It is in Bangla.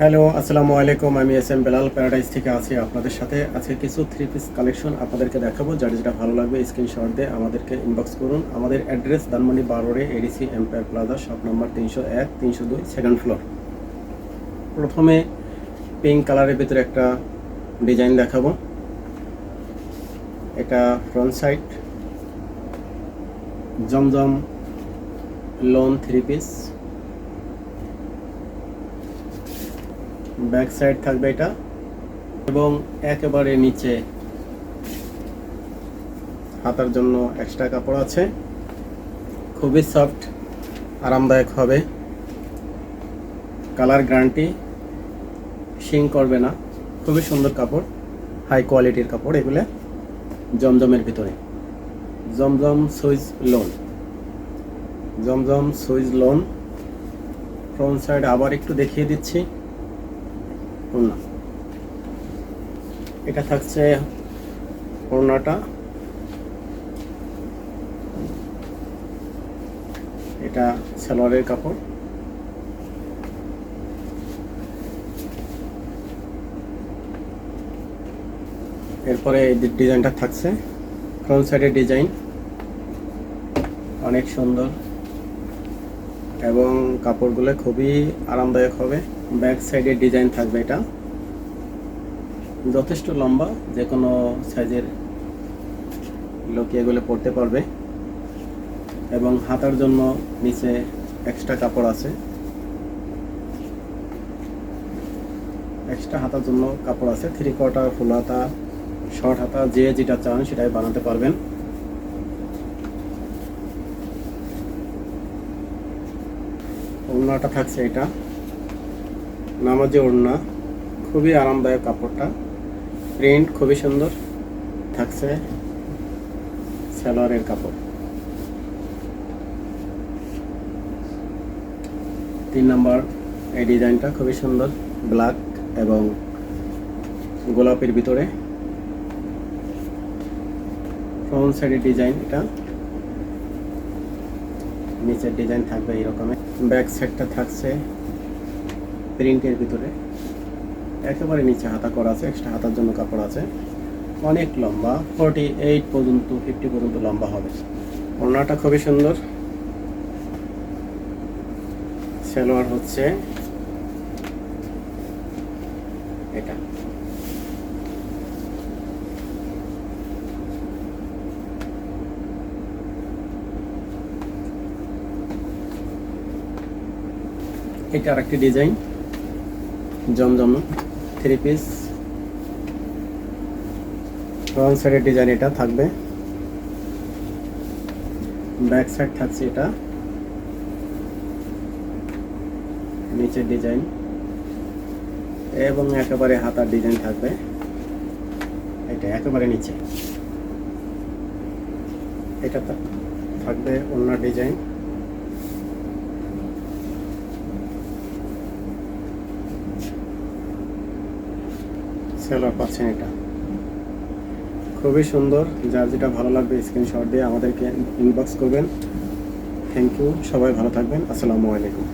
হ্যালো, আসসালামু আলাইকুম। আমি এস এম বেলাল প্যারাডাইস থেকে আছি আপনাদের সাথে। আজকে কিছু থ্রি পিস কালেকশন আপনাদেরকে দেখাবো। যার যেটা ভালো লাগবে স্ক্রিনশট দিয়ে আমাদেরকে ইনবক্স করুন। আমাদের address Dhanmondi 12 ADC empire plaza, shop number 301, 302, second floor. প্রথমে পিঙ্ক কালারের ভিতরে একটা ডিজাইন দেখাবো। এটা front side Zamzam lawn three piece, back side থাকবে এটা, এবং একেবারে নিচে হাতার জন্য এক্সট্রা কাপড় আছে। খুবই সফট, আরামদায়ক হবে। কালার গ্যারান্টি, শিং করবে না। খুবই সুন্দর কাপড়, হাই কোয়ালিটির কাপড় এগুলো। জমজমের ভিতরে জমজম সুইজ লোন, জমজম সুইজ লোন। ফ্রন্ট সাইড আবার একটু দেখিয়ে দিচ্ছি। ওড়না, এটা থাকছে ওড়নাটা। এটা সালোয়ারের কাপড়। এরপরে এই ডিজাইনটা থাকছে, ফ্রন্ট সাইডের ডিজাইন অনেক সুন্দর এবং কাপড়গুলো খুবই আরামদায়ক হবে। ব্যাক সাইডের ডিজাইন থাকবে। এটা যথেষ্ট লম্বা, যে কোনো সাইজের লোক এগুলো পরতে পারবে। এবং হাতার জন্য নিচে এক্সট্রা কাপড় আছে, এক্সট্রা হাতার জন্য কাপড় আছে। থ্রি কোয়ার্টার, ফুল হাতা, শর্ট হাতা, যে যেটা চান সেটাই বানাতে পারবেন। ওড়নাটা থাকছে এটা নামাজি ওড়না, খুবই আরামদায়ক কাপড়টা। প্রিন্ট খুবই সুন্দর থাকছে। সালোয়ারের কাপড়। 3 নম্বর এই ডিজাইনটা খুবই সুন্দর, ব্ল্যাক এবং গোলাপের ভিতরে। ফ্রন্ট সাইডের ডিজাইন এটা, নিচের ডিজাইন থাকবে এই রকমের। ব্যাক সাইডটা থাকছে প্রিন্টের ভিতরে। একেবারে নিচে হাতা করা আছে, এক্সট্রা হাতার জন্য কাপড় আছে। অনেক লম্বা, 48 পর্যন্ত, 50 পর্যন্ত লম্বা হবে। ওড়নাটা খুবই সুন্দর। সালোয়ার হচ্ছে এটা। এটা আরেকটি ডিজাইন, জমজম থ্রি পিস। ফ্রন্ট সাইডের ডিজাইন এটা থাকবে। ব্যাক সাইড থাকছে এটা, নিচের ডিজাইন এবং একেবারে হাতার ডিজাইন থাকবে। এটা একেবারে নিচে। এটা থাকবে ওড়নার ডিজাইন। সালোয়ার পাচ্ছেন এটা। খুবই সুন্দর। যার যেটা ভালো লাগবে স্ক্রিনশট দিয়ে আমাদেরকে ইনবক্স করবেন। থ্যাংক ইউ, সবাই ভালো থাকবেন। আসসালামু আলাইকুম।